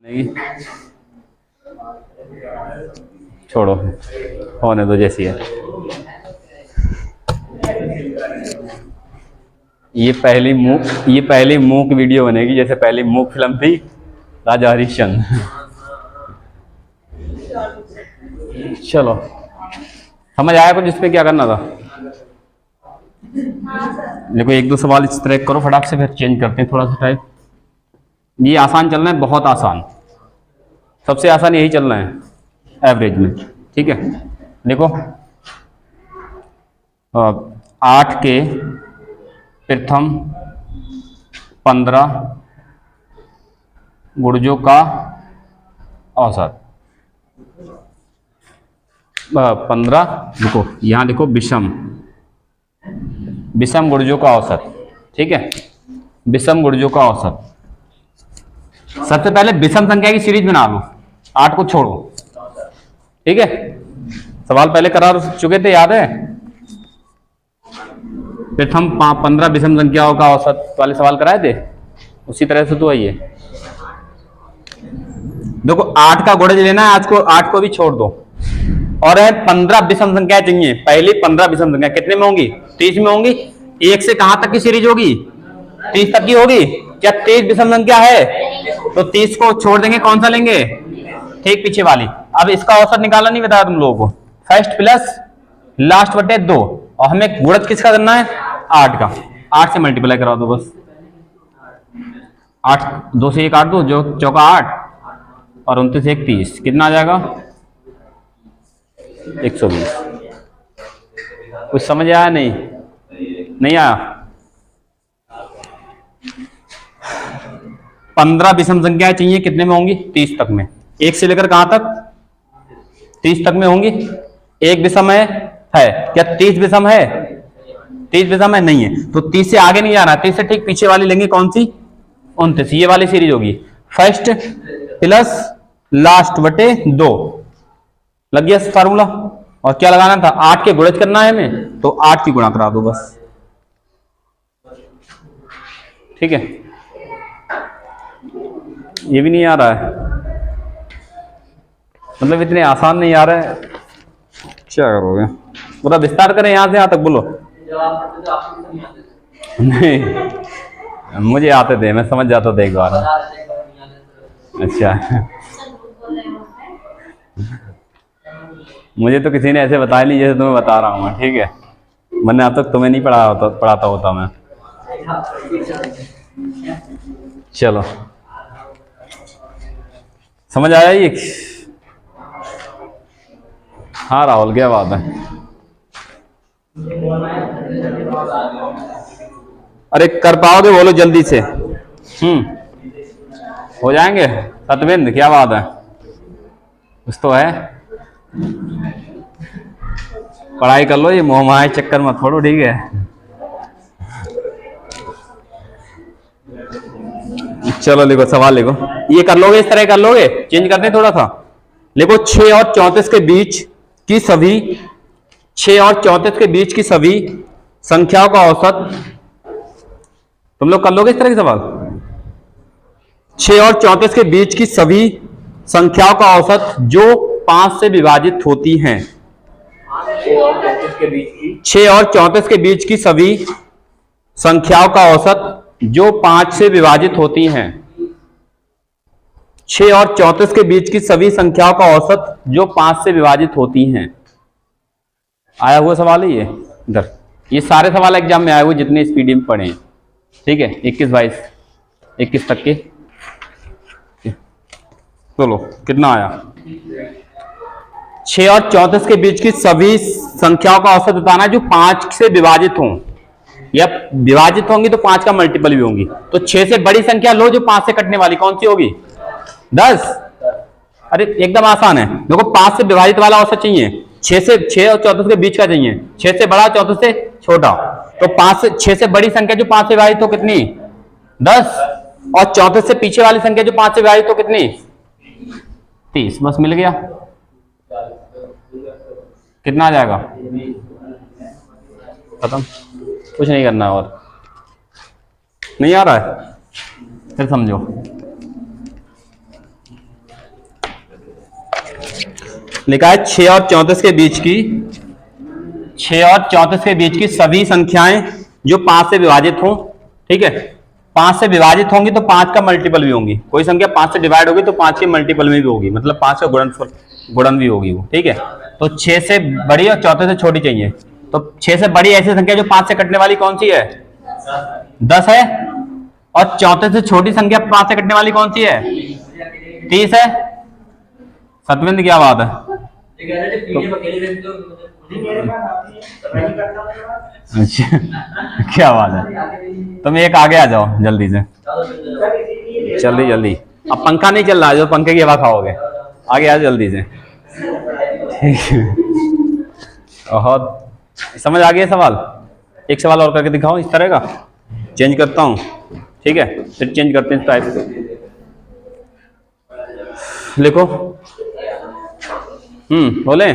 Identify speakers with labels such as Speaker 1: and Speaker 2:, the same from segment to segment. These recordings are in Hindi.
Speaker 1: नहीं छोड़ो, होने दो जैसी है। ये पहली मूक वीडियो बनेगी, जैसे पहली मूक फिल्म थी राजा हरिश्चंद्र। चलो समझ आया कुछ जिसपे क्या करना था? देखो एक दो सवाल इस तरह करो फटाक से, फिर चेंज करते हैं थोड़ा सा टाइप। ये आसान चलना है, बहुत आसान, सबसे आसान यही चलना है एवरेज में, ठीक है। देखो 8 के प्रथम 15 गुर्जों का औसत 15, देखो यहाँ देखो विषम गुर्जों का औसत, ठीक है, विषम गुर्जों का औसत। सबसे पहले विषम संख्या की सीरीज बना लो, 8 को छोड़ो, ठीक है। सवाल पहले करा चुके थे, याद है? प्रथम 15 विषम संख्याओं का औसत वाले सवाल कराए थे, उसी तरह से तो है ये। देखो 8 का गुणज लेना है, आज को 8 को भी छोड़ दो, और है 15 विषम संख्या चाहिए। पहली 15 विषम संख्या कितने में होंगी? 30 में होंगी। 1 से कहां तक की सीरीज होगी? 30 तक की होगी। क्या 30 विषम संख्या है? तो 30 को छोड़ देंगे, कौन सा लेंगे? ठीक पीछे वाली। अब इसका औसत निकालना नहीं बताया तुम लोगों को, फर्स्ट प्लस लास्ट बटे 2, और हमें गुणज किसका करना है? 8 का। 8 से मल्टीप्लाई करा दो बस। 8 2 से 1 8 दो, जो चौका 8 और 29 1 30, कितना आ जाएगा? 120। कुछ समझ आया? नहीं आया? 15 विषम संख्याएं चाहिए, कितने में होंगी? 30 तक में। 1 से लेकर कहां तक? 30 तक में होंगी। एक विषम है क्या 30 विषम है? 30 विषम है नहीं है, तो 30 से आगे नहीं जाना, 30 से ठीक पीछे वाली लेंगे, कौन सी? 29। ये वाली सीरीज होगी, फर्स्ट प्लस लास्ट बटे 2। लग गया फार्मूला। और क्या लगाना था? 8 के गुणज करना है हमें, तो 8 की गुणा करा दो बस, ठीक है। ये भी नहीं आ रहा है, मतलब इतने आसान नहीं आ रहा है, क्या करोगे? पूरा विस्तार करें यहां से यहां तक, बोलो। नहीं मुझे आते थे, मैं समझ जाता था एक बार। अच्छा मुझे तो किसी ने ऐसे बताया नहीं जैसे तुम्हें बता रहा हूँ मैं, ठीक है। मैंने अब तक तुम्हें नहीं पढ़ाता होता मैं। चलो समझ आया ये? हाँ राहुल, क्या बात है? अरे कर पाओगे? बोलो जल्दी से। हो जाएंगे सतविंद, क्या बात है? कुछ तो है, पढ़ाई कर लो, ये मोह माया चक्कर मत छोड़ो, ठीक है। चलो लिखो, सवाल लिखो। ये कर लोगे, इस तरह कर लोगे? चेंज करते हैं थोड़ा सा। लिखो 6 और 34 के बीच की सभी 6 और 34 के बीच की सभी संख्याओं का औसत। तुम लोग कर लोगे इस तरह के सवाल? 6 और 34 के बीच की सभी संख्याओं का औसत जो 5 से विभाजित होती हैं। 6 और 34 के बीच की सभी संख्याओं का औसत जो 5 से विभाजित होती हैं। 6 और 34 के बीच की सभी संख्याओं का औसत जो 5 से विभाजित होती हैं। आया हुआ सवाल है ये इधर। ये सारे सवाल एग्जाम में आए हुए जितने इस पीडीएफ में पढ़े हैं, ठीक है। 21 तक के। चलो कितना आया? 6 और 34 के बीच की सभी संख्याओं का औसत बताना है जो 5 से विभाजित हों, या विभाजित होंगी तो 5 का मल्टीपल भी होंगी। तो 6 से बड़ी संख्या लो जो 5 से कटने वाली, कौन सी होगी? 10। अरे एकदम आसान है। देखो 5 से विभाजित वाला औसत चाहिए, 6 और 34 के बीच का चाहिए। 6 से बड़ा, 34 से छोटा। तो 6 से बड़ी संख्या जो 5 से विभाजित हो कितनी? 10। और 34 से पीछे वाली संख्या जो 5 से विभाजित हो कितनी? 30। बस मिल गया। कितना आ जाएगा? खत्म, कुछ नहीं करना और। नहीं आ रहा है? फिर समझो। लिखा है 6 और 34 के बीच की, 6 और 34 के बीच की सभी संख्याएं जो 5 से विभाजित हों, ठीक है, 5 से विभाजित होंगी तो 5 का मल्टीपल भी होंगी। कोई संख्या 5 से डिवाइड होगी तो 5 के मल्टीपल में भी होगी, मतलब 5 का गुणन भी होगी वो, ठीक है। तो 6 से बड़ी और 34 से छोटी चाहिए। तो 6 से बड़ी ऐसी संख्या जो 5 से कटने वाली कौन सी है? 10 है। और 34 से छोटी संख्या 5 से कटने वाली कौन सी है? 30 है। सतविंद क्या बात है? अच्छा क्या बात है, तुम एक आगे आ जाओ जल्दी से, जल्दी जल्दी। अब पंखा नहीं चल रहा है, जो पंखे की हवा खाओगे, आगे आ जल्दी से। बहुत समझ आ गया सवाल? एक सवाल और करके दिखाओ इस तरह का, चेंज करता हूं, ठीक है, फिर चेंज करते हैं टाइप से। लिखो, बोले,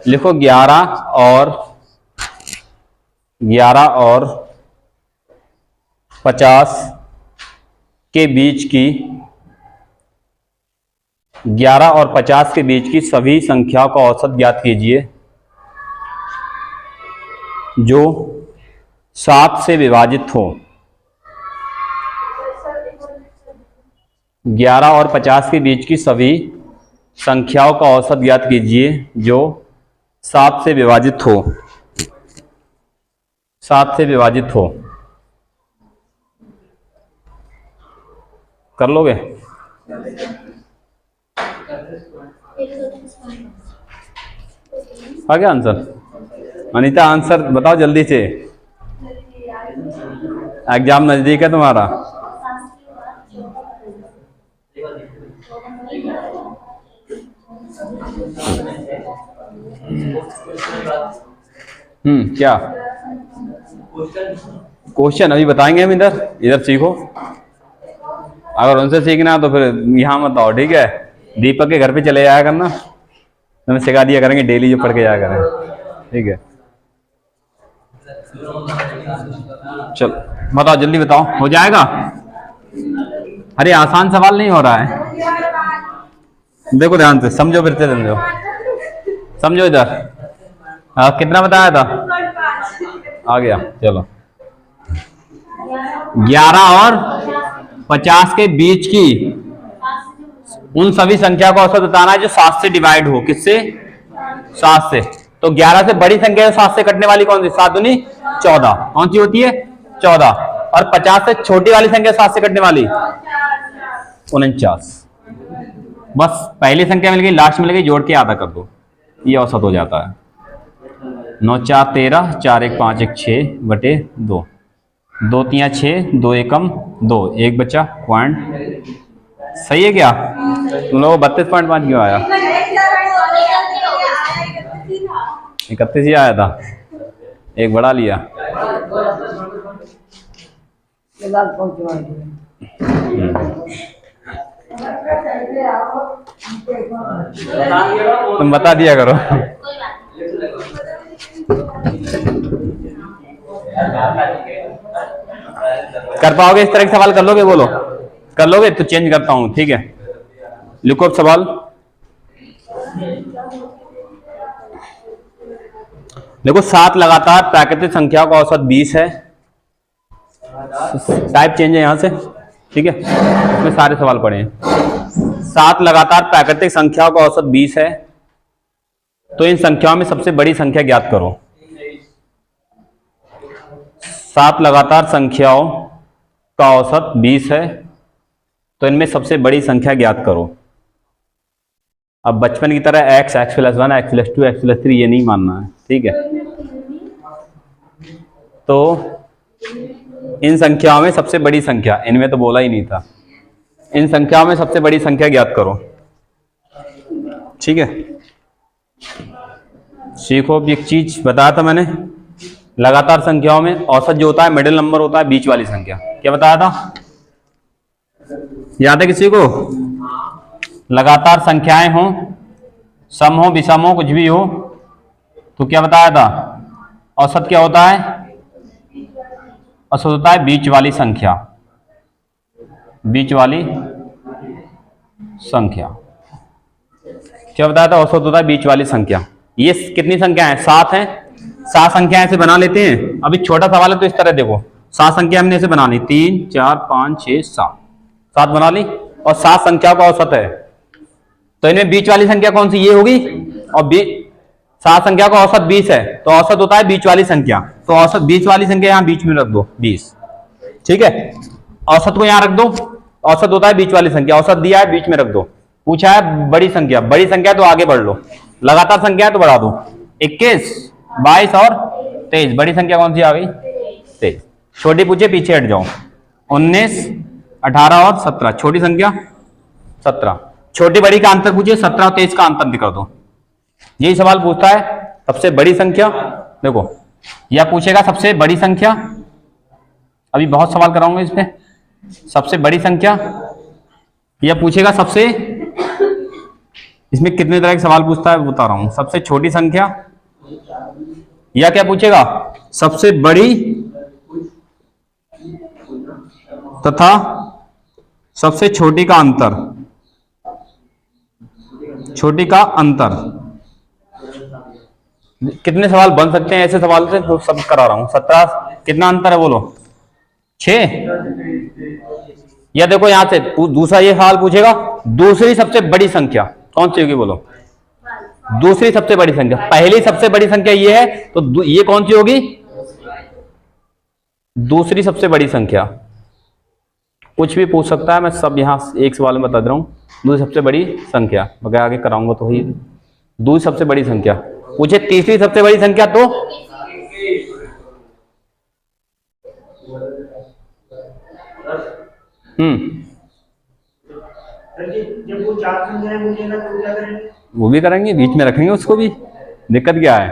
Speaker 1: लिखो 11 और 50 के बीच की, 11 और 50 के बीच की सभी संख्याओं का औसत ज्ञात कीजिए जो 7 से विभाजित हो। 11 और 50 के बीच की सभी संख्याओं का औसत ज्ञात कीजिए जो 7 से विभाजित हो, 7 से विभाजित हो। कर लोगे? आ गया आंसर? अनीता आंसर बताओ जल्दी से, एग्जाम नजदीक है तुम्हारा। क्या क्वेश्चन अभी बताएंगे हम, इधर सीखो। अगर उनसे सीखना तो फिर यहाँ मत आओ, ठीक है। दीपक के घर पे चले जाया करना, तुम्हें सिखा दिया करेंगे, डेली जो पढ़ के जाया करें, ठीक है। चल बताओ, जल्दी बताओ, हो जाएगा? अरे आसान सवाल नहीं हो रहा है, देखो ध्यान से समझो, फिर से समझो, समझो इधर। कितना बताया था? आ गया, चलो। 11 और 50 के बीच की उन सभी संख्या को औसत बताना है जो 7 से डिवाइड हो। किससे? 7 से। तो 11 से बड़ी संख्या 7 से कटने वाली कौन सी? 7 दूनी 14। कौन सी होती है? 14। और 50 से छोटी वाली संख्या 7 से कटने वाली 49। बस पहली संख्या मिल गई, लास्ट मिल गई, जोड़ के आधा कर दो, ये औसत हो जाता है। 9 4 13, 4 1 5 1 6 बटे 2, 2 3 6, 2 एकम 2, 1 बचा पॉइंट। सही है क्या? तुम लोगों को 32.5 क्यों आया? 31 ही आया था, एक बढ़ा लिया। तुम बता दिया करो। कर पाओगे इस तरह के सवाल? कर लोगे? बोलो कर लोगे तो चेंज करता हूं, ठीक है। लिखो अब सवाल। देखो 7 लगातार प्राकृतिक संख्याओं का औसत 20 है। टाइप चेंज है यहां से, ठीक है, इसमें सारे सवाल पढ़े हैं। 7 लगातार प्राकृतिक संख्याओं का औसत 20 है, तो इन संख्याओं में सबसे बड़ी संख्या ज्ञात करो। 7 लगातार संख्याओं का औसत 20 है, तो इनमें सबसे बड़ी संख्या ज्ञात करो। अब बचपन की तरह x, x + 1, x + 2, x + 3 ये नहीं मानना है, ठीक है। तो इन संख्याओं में सबसे बड़ी संख्या, इनमें तो बोला ही नहीं था, इन संख्याओं में सबसे बड़ी संख्या ज्ञात करो, ठीक है। सीखो। अब एक चीज बताया था मैंने, लगातार संख्याओं में औसत जो होता है मिडिल नंबर होता है, बीच वाली संख्या। क्या बताया था? याद है किसी को? लगातार संख्याएं हों, सम हो, विषम हो, कुछ भी हो, तो क्या बताया था? औसत क्या होता है? औसत होता है बीच वाली संख्या, बीच वाली संख्या। क्या बताया था? औसत होता है बीच वाली संख्या। ये कितनी संख्या है? 7 है। 7 संख्या ऐसे बना लेते हैं। अभी छोटा सवाल है तो इस तरह देखो, 7 संख्या हमने ऐसे बना ली, 3 4 5 6 7, 7 बना ली, और 7 संख्याओं का औसत है। तो इनमें बीच वाली संख्या कौन सी? ये होगी। और 7 संख्या का औसत 20 है, तो औसत होता है बीच वाली संख्या। तो औसत बीच वाली संख्या यहां बीच में रख दो, 20। ठीक है, औसत को यहां रख दो। औसत होता है बीच वाली संख्या, औसत दिया है, बीच में रख दो। पूछा है बड़ी संख्या, बड़ी संख्या तो आगे बढ़ लो, लगातार संख्या है तो बढ़ा दो। 21 22 और 23, बड़ी संख्या कौन सी आ गई? 23। छोटी पूछे, पीछे हट जाओ। 19 18 और 17, छोटी संख्या 17। छोटी बड़ी का अंतर पूछिए, 17 और 23 का अंतर निकाल दो। यही सवाल पूछता है। सबसे बड़ी संख्या देखो, या पूछेगा सबसे बड़ी संख्या, अभी बहुत सवाल कराऊंगा इसमें। सबसे बड़ी संख्या, या पूछेगा सबसे, इसमें कितने तरह के सवाल पूछता है बता रहा हूं। सबसे छोटी संख्या, या क्या पूछेगा? सबसे बड़ी तथा सबसे छोटी का अंतर, छोटी का अंतर। कितने सवाल बन सकते हैं ऐसे सवाल से? तो सब करा रहा हूं। 17 कितना अंतर है बोलो? 6। या देखो यहां से दूसरा ये सवाल पूछेगा, दूसरी सबसे बड़ी संख्या कौन सी होगी बोलो? दूसरी सबसे बड़ी संख्या। पहली सबसे बड़ी संख्या ये है, तो ये कौन सी होगी? दूसरी सबसे बड़ी संख्या। कुछ भी पूछ सकता है, मैं सब यहां एक सवाल में बता दे रहा हूं। दूसरी सबसे बड़ी संख्या वगैरह आगे कराऊंगा तो ही। दूसरी सबसे बड़ी संख्या पूछे, तीसरी सबसे बड़ी संख्या तो
Speaker 2: जब वो 4 संख्याएं पूछेगा तो क्या करेंगे?
Speaker 1: वो भी करेंगे, बीच में रखेंगे उसको भी। दिक्कत क्या है?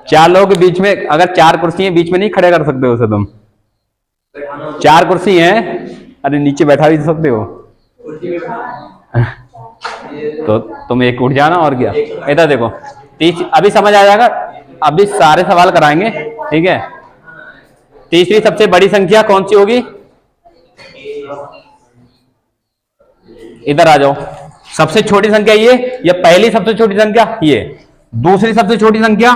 Speaker 1: 4 लोगों के बीच में, अगर 4 कुर्सी है बीच में नहीं खड़े कर सकते हो उसे तुम। 4 कुर्सी है, अरे नीचे बैठा भी सकते हो। तो तुम एक उठ जाना और क्या। इधर देखो, अभी समझ आ जाएगा। अभी सारे सवाल कराएंगे, ठीक है। तीसरी सबसे बड़ी संख्या कौन सी होगी? इधर आ जाओ। सबसे छोटी संख्या ये, या पहली सबसे छोटी संख्या ये? दूसरी सबसे छोटी संख्या,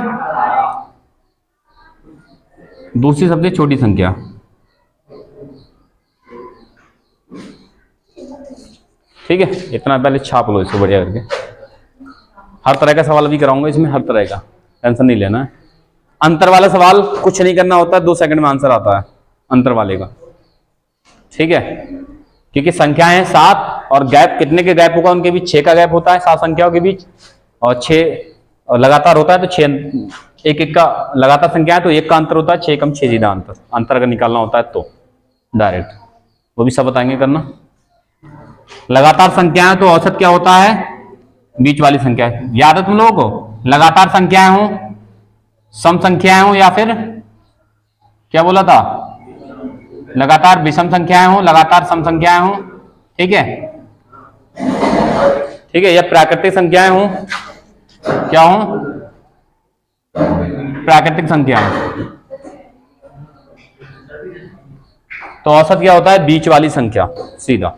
Speaker 1: दूसरी सबसे छोटी संख्या। ठीक है, इतना पहले छाप लो इसको बढ़िया करके। हर तरह का सवाल भी कराऊंगा इसमें, हर तरह का, टेंशन नहीं लेना है। अंतर वाला सवाल कुछ नहीं करना होता है, 2 सेकंड में आंसर आता है अंतर वाले का। ठीक है, क्योंकि संख्याएं हैं 7, और गैप कितने के गैप होगा उनके बीच? 6 का गैप होता है 7 संख्याओं के बीच, और 6 लगातार होता है तो 6 एक एक का लगातार संख्या है तो 1 का अंतर होता है। 6 कम 6 जीदा अंतर, अंतर अगर निकालना होता है तो डायरेक्ट, वो भी सब बताएंगे करना। लगातार संख्याएं तो औसत क्या होता है? बीच वाली संख्या। याद है तुम लोगों को? लगातार संख्याएं हो, सम संख्याएं हो, या फिर क्या बोला था? लगातार विषम संख्याएं हो, लगातार सम संख्याएं हो। ठीक है, ठीक है, या प्राकृतिक संख्याएं हो, क्या हो? प्राकृतिक संख्याएं। तो औसत क्या होता है? बीच वाली संख्या, सीधा।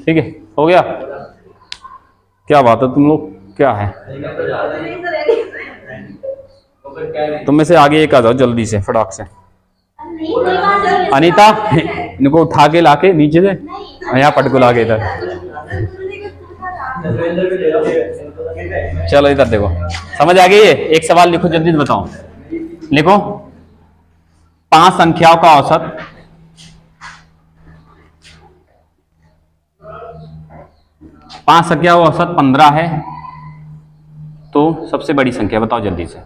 Speaker 1: ठीक है, हो गया? क्या बात है तुम लोग, क्या है? तुम में से आगे एक आ जाओ जल्दी से, फटाक से। अनीता, इनको उठा के लाके नीचे से यहाँ पटको लाके इधर। चलो इधर देखो, समझ आ गई है? एक सवाल लिखो, जल्दी से बताओ। लिखो, 5 संख्याओं का औसत 5 संख्याओं का औसत 15 है, तो सबसे बड़ी संख्या बताओ जल्दी से।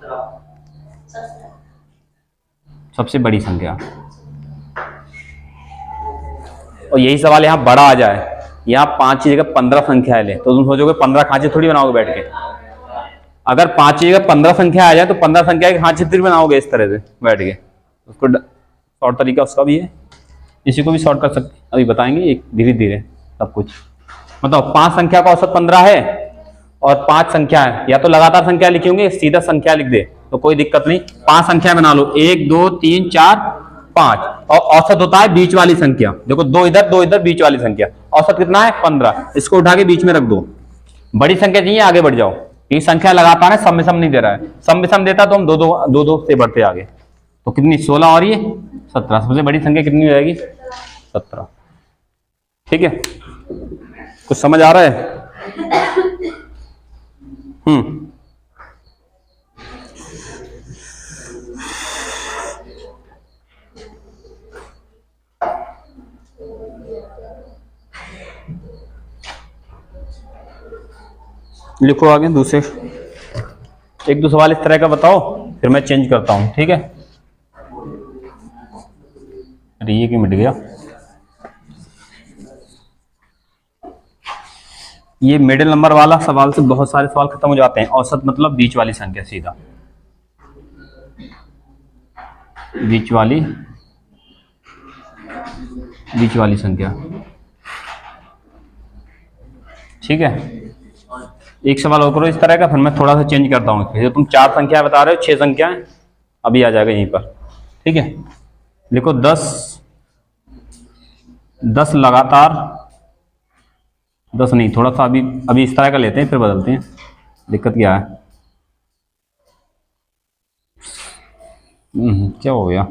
Speaker 1: सबसे बड़ी संख्या। और यही सवाल यहां बड़ा आ जाए, यहां 5 की जगह 15 संख्याएं ले, तो तुम सोचोगे 15 खांचे थोड़ी बनाओगे बैठ के। अगर 5 की जगह 15 संख्या आ जाए तो 15 संख्या के खांचे थोड़ी बनाओगे इस तरह से बैठ के। उसको शॉर्ट तरीका उसका भी है, इसी को भी शॉर्ट कर सकते, अभी बताएंगे एक धीरे धीरे सब कुछ। मतलब 5 संख्या का औसत 15 है, और 5 संख्या है, या तो लगातार संख्या लिखी होंगे, सीधा संख्या लिख दे तो कोई दिक्कत नहीं। 5 संख्या बना लो, 1 2 3 4 5, और औसत होता है बीच वाली संख्या। देखो 2 इधर 2 इधर, बीच वाली संख्या। औसत कितना है? 15। इसको उठा के बीच में रख दो, बड़ी संख्या चाहिए, आगे बढ़ जाओ। ये संख्या लगातार है, सम में सम नहीं दे रहा है। सम में सम देता तो हम दो दो से बढ़ते आगे। तो कितनी, 16 और ये 17। सबसे बड़ी संख्या कितनी हो जाएगी? 17। ठीक है, कुछ समझ आ रहा है? लिखो आगे दूसरे, एक दो सवाल इस तरह का बताओ, फिर मैं चेंज करता हूं। ठीक है, अरे ये क्यों मिट गया? ये मिडिल नंबर वाला सवाल से बहुत सारे सवाल खत्म हो जाते हैं। औसत मतलब बीच वाली संख्या, सीधा बीच वाली संख्या। ठीक है, एक सवाल और करो इस तरह का, फिर मैं थोड़ा सा चेंज करता हूँ। फिर तुम 4 संख्या बता रहे हो, 6 संख्याएं अभी आ जाएगा यहीं पर। ठीक है, लिखो 10 लगातार, 10 नहीं, थोड़ा सा अभी इस तरह का लेते हैं, फिर बदलते हैं। दिक्कत क्या है? क्या हो गया?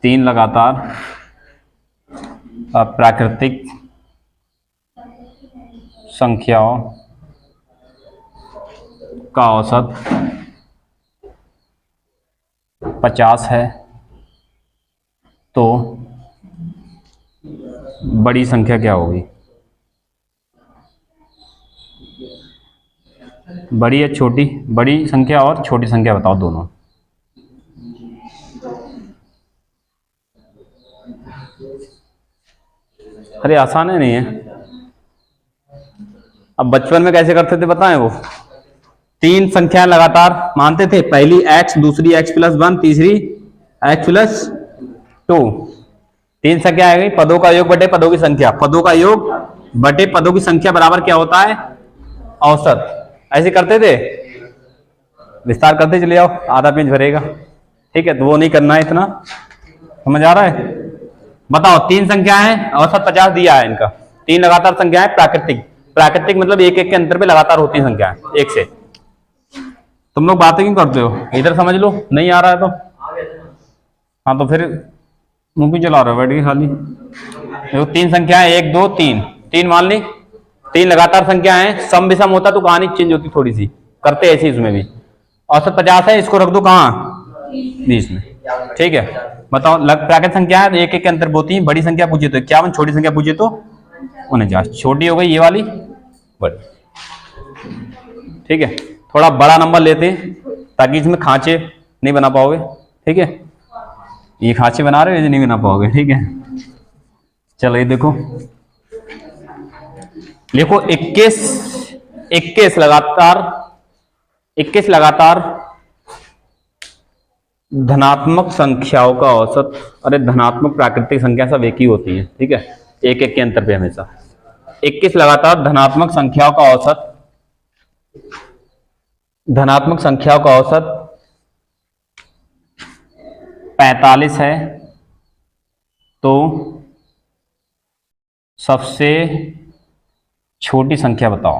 Speaker 1: 3 लगातार प्राकृतिक संख्याओं का औसत 50 है, तो बड़ी संख्या क्या होगी? बड़ी या छोटी? बड़ी संख्या और छोटी संख्या बताओ दोनों। अरे आसान है, नहीं है? अब बचपन में कैसे करते थे बताएं? वो 3 संख्याएं लगातार मानते थे, पहली x, दूसरी x+1, तीसरी x+2। 3 संख्या आ गई, पदों का योग बटे पदों की संख्या। पदों का योग बटे पदों की संख्या बराबर क्या होता है? औसत। ऐसे करते थे, विस्तार करते चले जाओ, आधा पेज भरेगा। ठीक है, तो वो नहीं करना है इतना, समझ आ रहा है? बताओ, 3 संख्या है, औसत 50 दिया है इनका। 3 लगातार संख्या है प्राकृतिक मतलब एक के अंतर पे लगातार होती है संख्या, एक से। तुम लोग बातें क्यों करते हो? इधर समझ लो, नहीं आ रहा है तो हाँ, तो फिर मुंह क्यों चला रहे हो बैठ के खाली? देखो 3 संख्या है, 1 2 3, 3 मान ली। 3 लगातार संख्या है, सम विषम होता तो कहानी चेंज होती थोड़ी सी, करते ऐसे इसमें भी। औसत 50 है, इसको रख दो कहाँ? बीच में। ठीक है, बताओ, प्राकृतिक संख्या है, एक के अंतर होती है। बड़ी संख्या पूछे तो 51, छोटी संख्या पूछे तो 49। छोटी हो गई ये वाली, बड़ी। ठीक है, थोड़ा बड़ा नंबर लेते हैं ताकि इसमें खांचे नहीं बना पाओगे। ठीक है, ये खांचे बना रहे हो, ये नहीं बना पाओगे। ठीक है, चलो ये देखो, लिखो 21 लगातार धनात्मक संख्याओं का औसत। अरे धनात्मक प्राकृतिक संख्या सब एक ही होती है। ठीक है, एक के अंतर पे हमेशा। 21 लगातार धनात्मक संख्याओं का औसत 45 है, तो सबसे छोटी संख्या बताओ।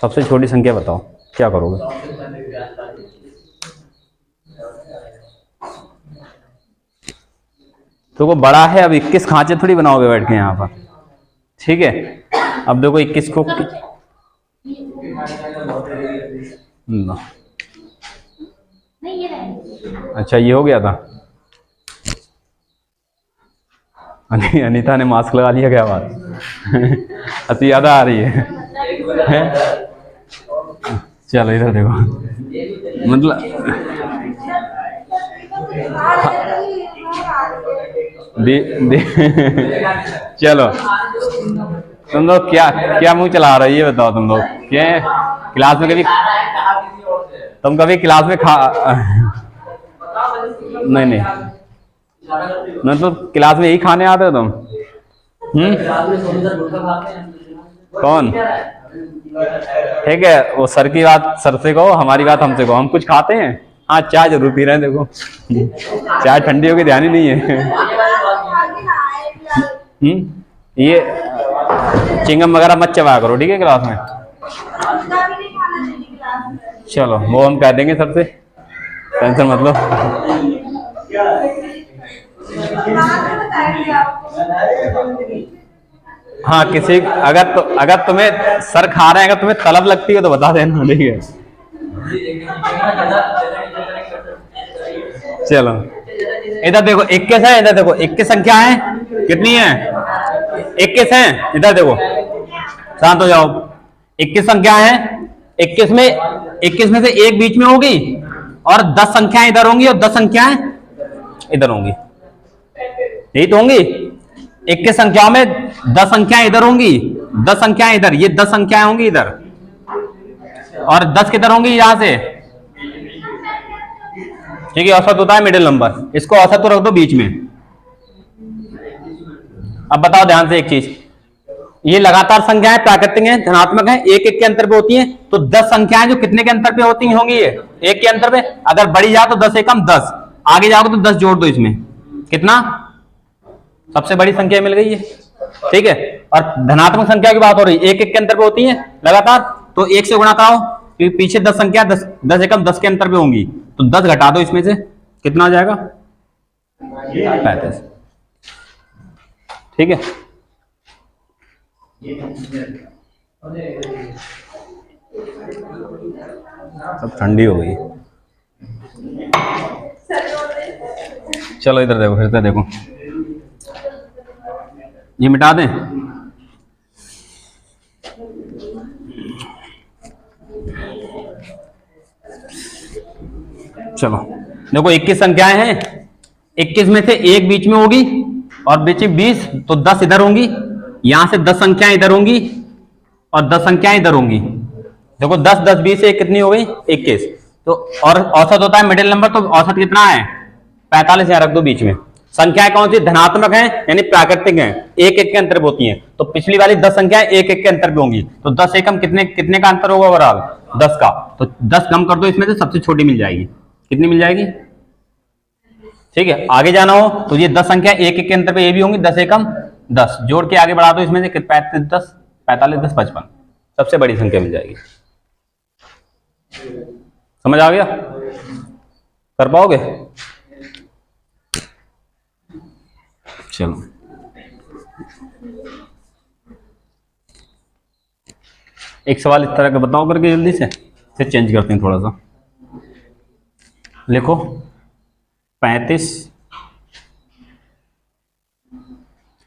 Speaker 1: सबसे छोटी संख्या बताओ, क्या करोगे? तो वो बड़ा है, अब 21 खांचे थोड़ी बनाओगे बैठ के यहाँ पर। ठीक है, अब देखो 21 को ना, अच्छा ये हो गया था। अनीता ने मास्क लगा लिया, क्या बात? हंसी ज्यादा आ रही है? चलो इधर देखो, मतलब चलो तुम लोग क्या मुंह चला रहे हो ये बताओ। तुम लोग क्या क्लास में कभी क्लास में नहीं मतलब क्लास में यही खाने आते हो तुम? कौन? ठीक है, वो सर की बात सर से कहो, हमारी बात हमसे कहो। हम कुछ खाते हैं? हाँ, चाय जरूर पी रहे हैं। देखो चाय ठंडी होगी, ध्यान ही नहीं है। ये चिंगम वगैरह मत चबाया करो, ठीक है, क्लास में। चलो वो हम कह देंगे सबसे, टेंशन मतलब। हाँ किसी अगर तुम्हें सर खा रहे हैं, अगर तुम्हें तलब लगती है तो बता देना, ठीक है। चलो इधर देखो 21 है, इधर देखो 21 संख्या है, कितनी है? 21 है। इधर देखो, शांत हो जाओ। 21 संख्या है, 21 में से एक बीच में होगी और 10 संख्याएं इधर होंगी और 10 संख्याएं इधर होंगी, यही तो होंगी। 21 संख्याओं में 10 संख्याएं इधर होंगी, 10 संख्याएं इधर, ये 10 संख्याएं होंगी इधर और 10 किधर होंगी, यहां से, ठीक है। औसत होता है मिडिल नंबर, इसको औसत तो रख दो बीच में। अब बताओ ध्यान से एक चीज, ये लगातार संख्याएं प्राकृतिक हैं, धनात्मक हैं, एक एक के अंतर पे होती हैं, तो 10 संख्याएं जो कितने के अंतर पे होती होंगी, ये एक के अंतर पे। अगर बढ़ी जाओ तो 10 एकम 10, आगे जाओगे तो 10 जोड़ दो इसमें, कितना? सबसे बड़ी संख्या मिल गई है, ठीक है। और धनात्मक संख्या की बात हो रही है, एक एक के अंतर पे होती है लगातार, तो 1 से गुणा कराओ, क्योंकि पीछे 10 संख्या 10 एकम 10 के अंतर पे होंगी, तो 10 घटा दो इसमें से, कितना आ जाएगा? 35, ठीक है। सब ठंडी हो गई। चलो इधर देखो, फिर से देखो, ये मिटा दें। चलो देखो 21 संख्याएं हैं, 21 में से एक बीच में होगी और बीच में 20, तो 10 इधर होंगी, यहां से 10 संख्याएं इधर होंगी और 10 संख्याएं इधर होंगी। देखो 10 10 20 से कितनी हो गई? 21। तो और औसत होता है मिडिल नंबर, तो औसत कितना है? 45, यहां रख दो बीच में। संख्याएं कौन सी? धनात्मक हैं, यानी प्राकृतिक हैं, एक एक के अंतर पे होती हैं, तो पिछली वाली 10 संख्याएं एक एक के अंतर पे होंगी, तो 10 एकम कितने का अंतर होगा ओवरऑल? 10 का। तो 10 कम कर दो इसमें से, सबसे छोटी मिल जाएगी, कितनी मिल जाएगी? ठीक है। आगे जाना हो तो ये 10 संख्या एक एक के अंतर पे ये भी होंगी, 10 एकम 10, जोड़ के आगे बढ़ा दो इसमें से, 35 10 45 10 55, सबसे बड़ी संख्या मिल जाएगी। समझ आ गया? कर पाओगे? चलो एक सवाल इस तरह का बताओ करके जल्दी से, फिर चेंज करते हैं थोड़ा सा। लिखो 35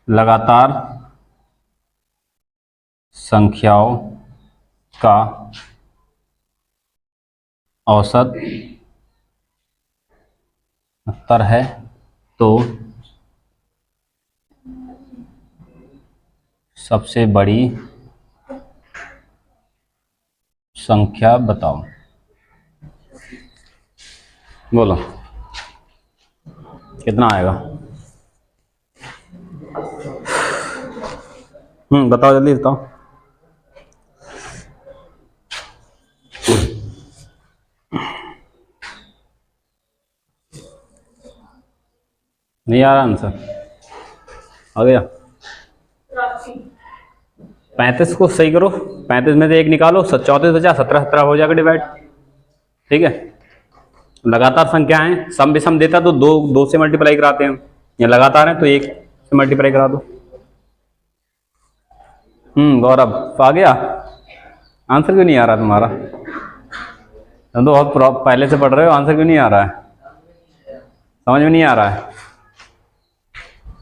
Speaker 1: लगातार संख्याओं का औसत अंतर है, तो सबसे बड़ी संख्या बताओ। बोलो कितना आएगा? बताओ जल्दी बताओ। नहीं आ रहा आंसर? आ गया? 35 को सही करो, 35 में से एक निकालो, 34 बचा, 17 17 हो जाएगा डिवाइड, ठीक है। लगातार संख्या है, सम विषम देता तो दो से मल्टीप्लाई कराते हैं, या लगातार है तो 1 से मल्टीप्लाई करा दो। गौरव आ गया? आंसर क्यों नहीं आ रहा तुम्हारा? तुम तो बहुत पहले से पढ़ रहे हो, आंसर क्यों नहीं आ रहा है? समझ में नहीं आ रहा है?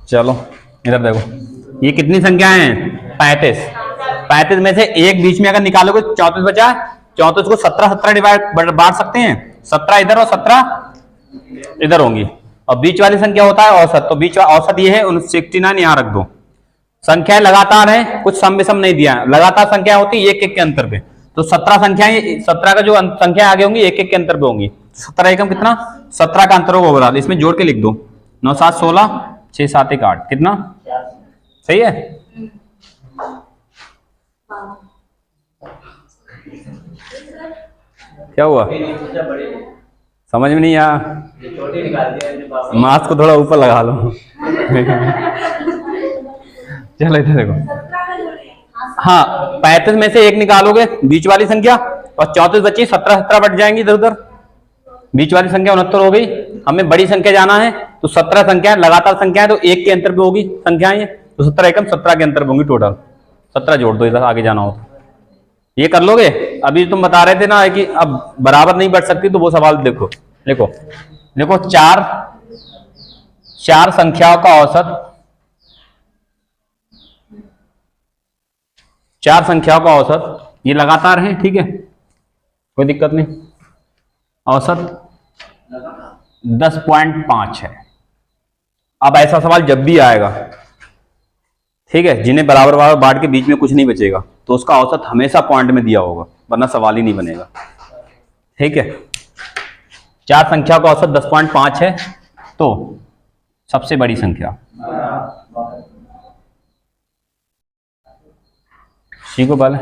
Speaker 1: चलो इधर देखो, ये कितनी संख्याएं हैं? 35 में से एक बीच में अगर निकालोगे 34 बचा, 34 को 17 डिवाइड बांट सकते हैं, 17 इधर और 17 इधर होंगी, और बीच वाली संख्या होता है औसत, तो बीच औसत ये है 69, यहां रख दो। संख्याएं लगातार है, कुछ सम विषम नहीं दिया, लगातार संख्या होती है एक एक के अंतर पे, तो 17 संख्याएं, 17 का जो संख्या आगे होंगी एक एक के अंतर पे होंगी, 17 एकम कितना? 17 का अंतर होगा ओवरऑल, इसमें जोड़ के लिख दो, 9 7 16 6 7 1 8, कितना? सही है? क्या हुआ? समझ में नहीं आया? मास्क को थोड़ा ऊपर लगा लो। चलो इधर देखो, हाँ 35 में से एक निकालोगे बीच वाली संख्या, और 34 बची, 17 17 बट जाएंगी इधर उधर, बीच वाली संख्या 69 हो गई। हमें बड़ी संख्या जाना है, तो 17 संख्या लगातार संख्या है, तो एक के अंतर पे होगी संख्याएं ये, तो 17 एकम 17 के अंतर पे होंगी टोटल। 17 जोड़ दो इधर आगे जाना हो तो। ये कर लोगे? अभी तुम बता रहे थे ना कि अब बराबर नहीं बढ़ सकती, तो वो सवाल देखो, देखो देखो चार संख्याओं का औसत, चार संख्याओं का औसत ये लगातार है, ठीक है, कोई दिक्कत नहीं। औसत 10.5 है। अब ऐसा सवाल जब भी आएगा, ठीक है, जिन्हें बराबर बराबर बांट के बीच में कुछ नहीं बचेगा, तो उसका औसत हमेशा पॉइंट में दिया होगा, वरना सवाल ही नहीं बनेगा, ठीक है। चार संख्या का औसत 10.5 है, तो सबसे बड़ी संख्या सीखो पहले।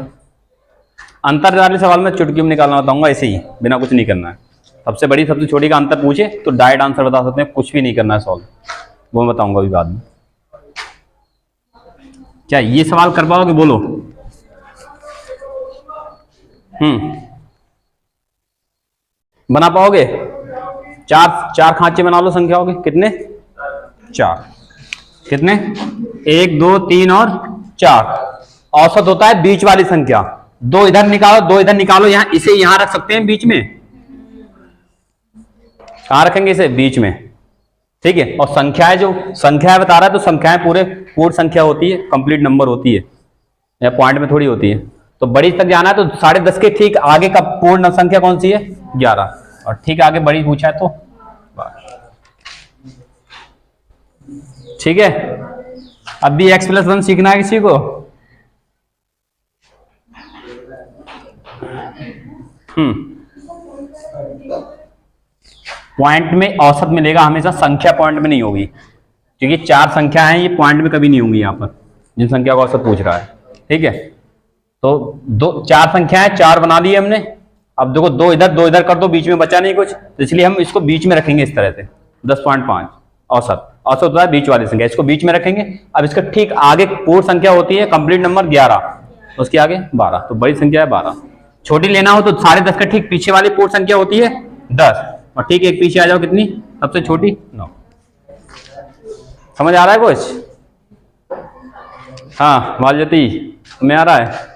Speaker 1: अंतर वाले सवाल में चुटकी में निकालना बताऊंगा, ऐसे ही बिना कुछ नहीं करना है। सबसे बड़ी सबसे छोटी का अंतर पूछे तो डायरेक्ट आंसर बता सकते हैं, कुछ भी नहीं करना है सॉल्व, वो मैं बताऊंगा अभी बाद में। क्या ये सवाल कर पाओगे? बोलो। बना पाओगे? चार खांचे बना लो संख्याओं के, कितने? 4। कितने? 1 2 3 और 4। औसत होता है बीच वाली संख्या। दो इधर निकालो, दो इधर निकालो, यहां इसे यहां रख सकते हैं बीच में। कहां रखेंगे इसे? बीच में, ठीक है। और संख्याएं, जो संख्याएं बता रहा है, तो संख्याएं पूर्ण संख्या होती है, कंप्लीट नंबर होती है, या पॉइंट में थोड़ी होती है। तो बड़ी तक जाना है तो 10.5 के ठीक आगे का पूर्ण संख्या कौन सी है? 11। और ठीक आगे बड़ी पूछा है तो 12, ठीक है। अब भी x+1 सीखना है किसी को? पॉइंट में औसत मिलेगा हमेशा, संख्या पॉइंट में नहीं होगी, क्योंकि 4 संख्या है, ये पॉइंट में कभी नहीं होंगी यहाँ पर, जिन संख्या का औसत पूछ रहा है, ठीक है। तो 4 संख्या है, 4 बना लिए हमने। अब देखो, 2 इधर कर दो, बीच में बचा नहीं कुछ, तो इसलिए हम इसको बीच में रखेंगे इस तरह से। 10.5 औसत होता है बीच वाली संख्या, इसको बीच में रखेंगे। अब इसका ठीक आगे पूर्ण संख्या होती है, कंप्लीट नंबर 11, उसके आगे 12, तो बड़ी संख्या है 12। छोटी लेना हो तो 10.5 का ठीक पीछे वाली पूर्ण संख्या होती है 10, और ठीक एक पीछे आ जाओ, कितनी सबसे छोटी? 9। समझ आ रहा है कुछ? हाँ वालज्योति, तुम्हें आ रहा है?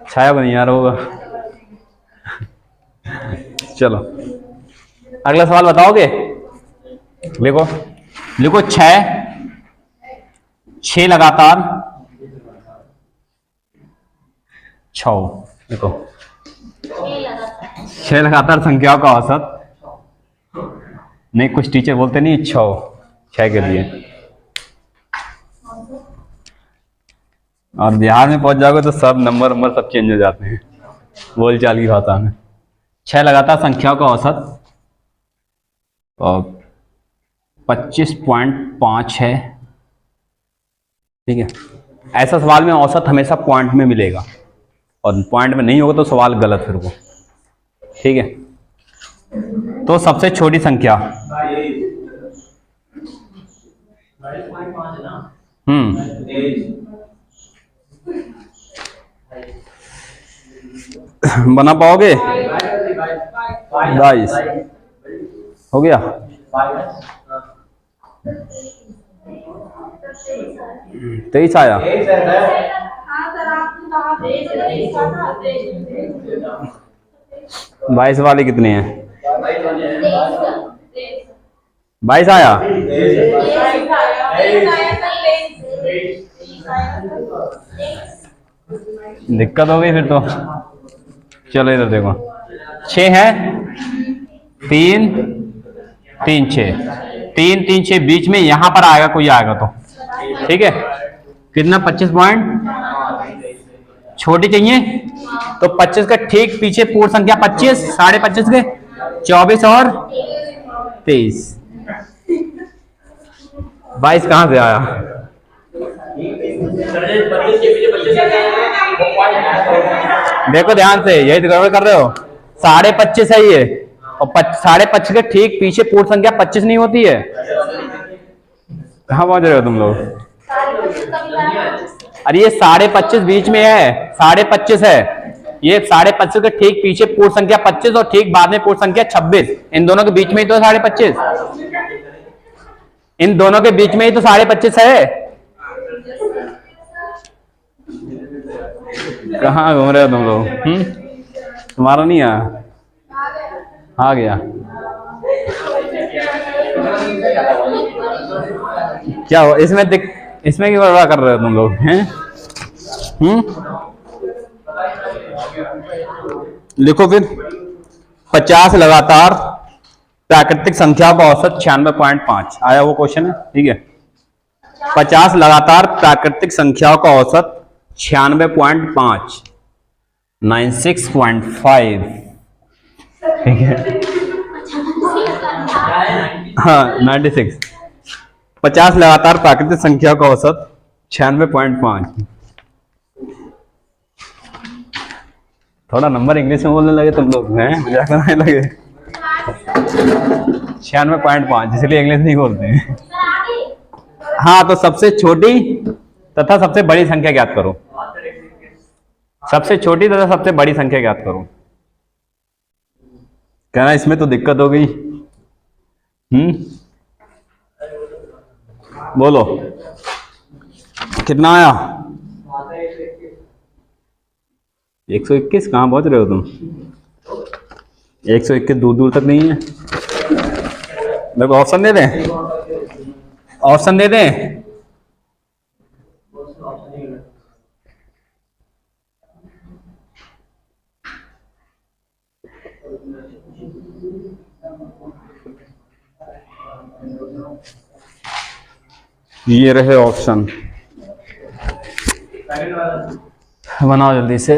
Speaker 1: छाया को नहीं आ रहा होगा। चलो अगला सवाल बताओगे? लिखो, लिखो 6 लगातार 6, देखो 6 लगातार संख्याओं का औसत, नहीं कुछ टीचर बोलते नहीं 6 के लिए, और बिहार में पहुंच जाओगे तो सब नंबर सब चेंज हो जाते हैं बोलचाल की भाषा में। 6 लगातार संख्याओं का औसत 25.5 है, ठीक है। ऐसा सवाल में औसत हमेशा पॉइंट में मिलेगा, और पॉइंट में नहीं होगा तो सवाल गलत फिर वो, ठीक है। तो सबसे छोटी संख्या, बना पाओगे? 22 हो गया। 23 आया। 22 वाले कितने हैं? 22 आया। दिक्कत हो गई फिर तो। चलो इधर देखो, 6 है, 3 3 6, 3 3 6, बीच में यहां पर आएगा, कोई आएगा तो, ठीक है। कितना? 25 पॉइंट छोटी चाहिए, तो 25 का ठीक पीछे पूर्ण संख्या 25, 25.5 के 24 और 23। 22 कहां से आया? देखो ध्यान से, यही तो गड़बड़ कर रहे हो। 25.5 है ये, और 25.5 के ठीक पीछे पूर्ण संख्या 25 नहीं होती है। कहां पहुंच रहे हो तुम लोग? अरे ये 25.5 बीच में है, 25.5 है, ये 25.5 के ठीक पीछे पूर्ण संख्या 25 और ठीक बाद में पूर्ण संख्या 26, इन दोनों के बीच में ही तो 25.5, इन दोनों के बीच में ही तो 25.5 है। कहाँ घूम रहे हो तुम लोग? तुम्हारा नहीं आ गया क्या हो इसमें इसमें क्यों बड़ा कर रहे हो तुम लोग हैं? लिखो फिर 50 लगातार प्राकृतिक संख्या का औसत 96.5 आया वो क्वेश्चन है, ठीक है। 50 लगातार प्राकृतिक संख्याओं का औसत 96.5 96.5, ठीक है। हाँ 96, 50 लगातार प्राकृतिक संख्या का औसत 96.5। थोड़ा नंबर इंग्लिश में बोलने लगे तुम लोग हैं, मजाक बनाने लगे। 96.5 इसलिए इंग्लिश नहीं बोलते हैं। हाँ तो सबसे छोटी तथा सबसे बड़ी संख्या ज्ञात करो, सबसे छोटी तथा सबसे बड़ी संख्या ज्ञात करो। कहना इसमें तो दिक्कत हो गई। बोलो कितना आया? 121। कहाँ पहुंच रहे हो तुम? 121 दूर दूर तक नहीं है। मेरे को ऑप्शन दे दें, ऑप्शन दे दें। ये रहे ऑप्शन, बनाओ जल्दी से।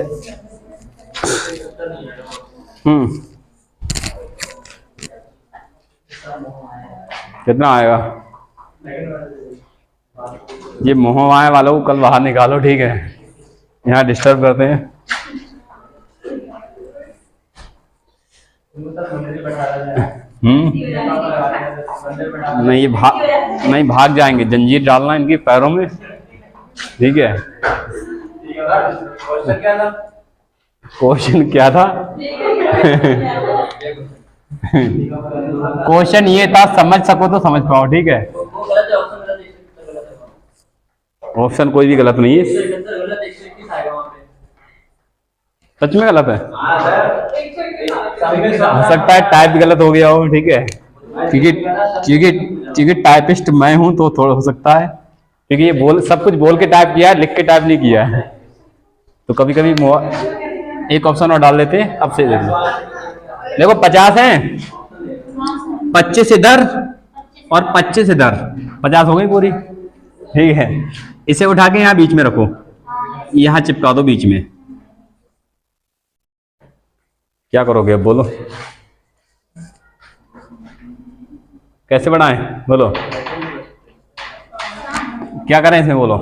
Speaker 1: कितना आएगा? ये मोह माया वालों को कल बाहर निकालो, ठीक है, यहाँ डिस्टर्ब करते हैं। नहीं भाग जाएंगे, जंजीर डालना इनके पैरों में, ठीक है। क्वेश्चन क्या था? क्वेश्चन ये था, समझ सको तो समझ पाओ, ठीक है। ऑप्शन कोई भी गलत नहीं है, सच में गलत है। हो सकता है टाइप गलत हो गया हो, ठीक है, क्योंकि टाइपिस्ट मैं हूं तो थोड़ा हो सकता है, क्योंकि ये सब कुछ बोल के टाइप किया है, लिख के टाइप नहीं किया है। तो कभी कभी एक ऑप्शन और डाल देते हैं। अब से देखो 50 है, 25 इधर और 25 इधर, 50 हो गई पूरी, ठीक है। इसे उठा के यहाँ बीच में रखो, यहाँ चिपका दो बीच में। क्या करोगे अब बोलो? कैसे बढ़ाएं बोलो? क्या करें इसमें बोलो?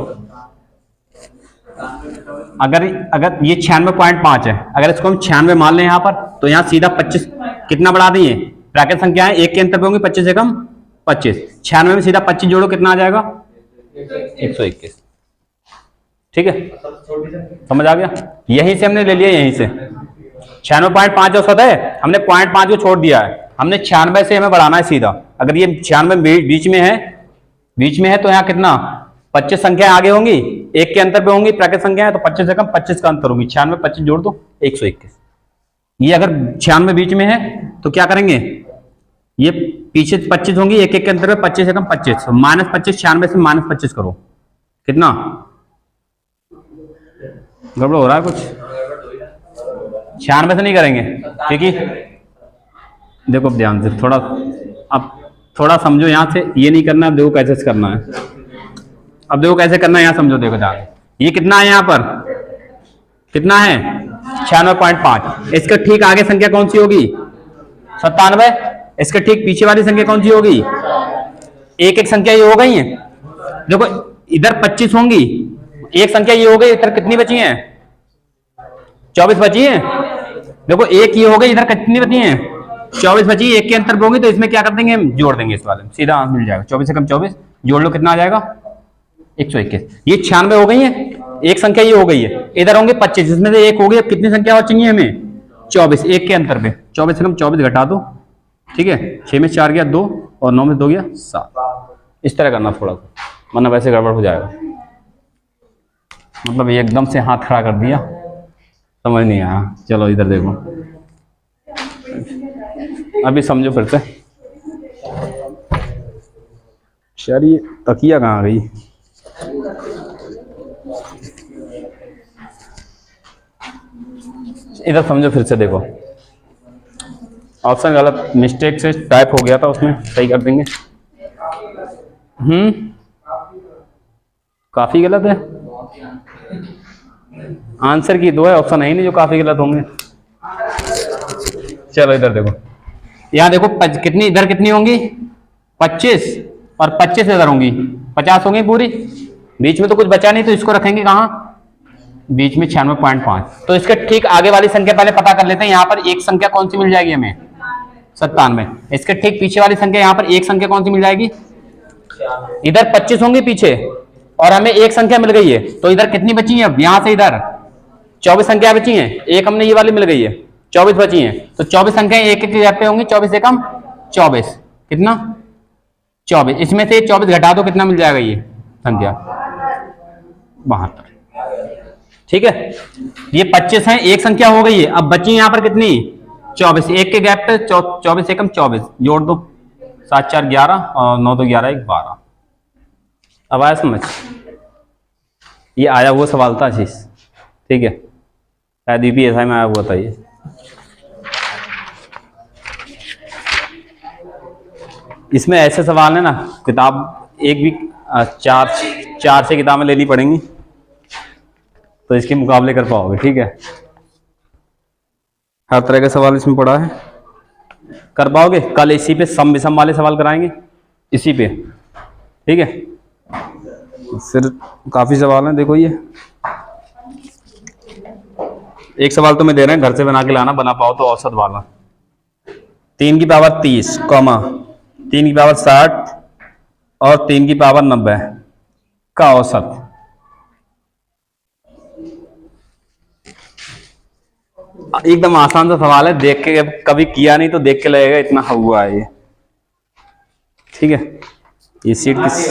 Speaker 1: अगर ये 96.5 है, अगर इसको हम 96 मान लें यहाँ पर, तो यहाँ सीधा 25 कितना बढ़ा देंगे? प्राकृतिक संख्या है, एक के अंतर पे होंगी, 25 से कम 25, 96 में सीधा 25 जोड़ो, कितना आ जाएगा? 121, ठीक है। समझ आ गया? यहीं से हमने ले लिया, यहीं से 96.5 औसत है, हमने 0.5 को छोड़ दिया है, हमने 96 से हमें बढ़ाना है सीधा। अगर ये 96 बीच में है तो यहाँ कितना? 25 संख्याएं आगे होंगी, एक के अंतर पे होंगी प्राकृतिक संख्या है, तो 25 से कम 25 का अंतर होगी, 96 25 जोड़ दो 121। ये अगर 96 बीच में है तो क्या करेंगे? ये पीछे 25 होंगी, एक के अंतर पे 25 से कम 25, -25, 96 से -25 करो, कितना? गड़बड़ हो रहा है कुछ? 96 से नहीं करेंगे, क्योंकि देखो अब ध्यान से थोड़ा समझो, यहाँ से ये नहीं करना, अब देखो कैसे करना है। अब देखो कैसे करना है, यहाँ समझो, देखो ध्यान। ये कितना है यहाँ पर? कितना है? 96.5। इसके ठीक आगे संख्या कौन सी होगी? 97। इसके ठीक पीछे वाली संख्या कौन सी होगी? एक संख्या ये हो गई है, देखो इधर 25 होंगी, एक संख्या ये हो गई, इधर कितनी बची है? 24 बची है। देखो एक ये हो गई, इधर कितनी बची है? 24 बची, एक के अंतर पे होंगी, तो इसमें क्या कर देंगे? हम जोड़ देंगे, इस वाले में सीधा मिल जाएगा। 24 से कम 24 जोड़ लो, कितना आ जाएगा? 121, ये 96 हो गई है, एक संख्या ये हो गई है, इधर होंगे 25, जिसमें से एक हो गई। अब कितनी संख्या और चाहिए हमें? 24, एक के अंतर पे 24 से हम 24 घटा दो, ठीक है। 6 में 4 गया 2 और 9 में 2 गया 7। इस तरह करना थोड़ा, वरना वैसे गड़बड़ हो जाएगा। मतलब ये एकदम से हाथ खड़ा कर दिया, समझ नहीं आया। चलो इधर देखो, अभी समझो फिर से। यार ये तकिया कहाँ गई? इधर समझो फिर से, देखो ऑप्शन गलत, मिस्टेक से टाइप हो गया था, उसमें सही कर देंगे। काफी गलत है, आंसर की 2 है, ऑप्शन है ही नहीं जो काफी गलत होंगे। चलो इधर देखो, यहाँ देखो कितनी, इधर कितनी होंगी? 25 और 25 इधर होंगी, 50 होंगी पूरी। बीच में तो कुछ बचा नहीं, तो इसको रखेंगे कहाँ? बीच में 96.5। तो इसके ठीक आगे वाली संख्या पहले पता कर लेते हैं। यहाँ पर एक संख्या कौन सी मिल जाएगी हमें? 97। इसके ठीक पीछे वाली संख्या, यहाँ पर एक संख्या कौन सी मिल जाएगी? इधर 25 होंगी पीछे, और हमें एक संख्या मिल गई है, तो इधर कितनी बची है? अब यहां से इधर 24 संख्या बची है, एक हमने ये वाली मिल गई है, 24 बची है। तो 24 संख्याएं एक एक जगह पे होंगी, 24 एकम 24, कितना? 24। इसमें से 24 घटा दो, कितना मिल जाएगा ये संख्या? 72, ठीक है। ये 25 है, एक संख्या हो गई है। अब बची यहाँ पर कितनी? 24, एक के गैप पे 24 एकम 24, जोड़ दो, 7 4 11 और 9 2 11 1 12। अब आया समझ? ये आया वो सवाल था चीज, ठीक है, शायद यूपीएसआई में आया हुआ था ये। इसमें ऐसे सवाल है ना, किताब एक भी 4 से किताबें लेनी पड़ेंगी, तो इसके मुकाबले कर पाओगे, ठीक है। हर तरह का सवाल इसमें पड़ा है, कर पाओगे। कल इसी पे सम विषम वाले सवाल कराएंगे, इसी पे, ठीक है। फिर काफी सवाल हैं, देखो ये एक सवाल तो मैं दे रहे हैं, घर से बना के लाना, बना पाओ तो औसत वाला। 3 की पावर 30, 3 की पावर 60 और 3 की पावर 90 का औसत। एकदम आसान सा सवाल है, देख के, कभी किया नहीं तो देख के लगेगा इतना हुआ है ये, ठीक है। ये सीट किस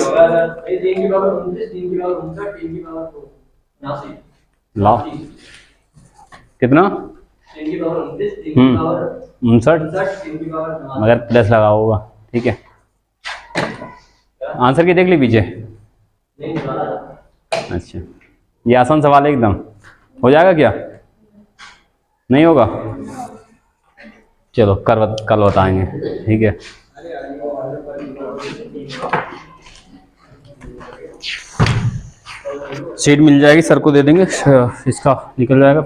Speaker 1: लाओ कितना? 59, मगर प्लस लगा होगा, ठीक है। आंसर की देख ली पीछे? अच्छा, ये आसान सवाल है एकदम, हो जाएगा क्या? नहीं होगा? चलो कल बताएंगे, ठीक है। सीट मिल जाएगी, सर को दे देंगे, इसका निकल जाएगा।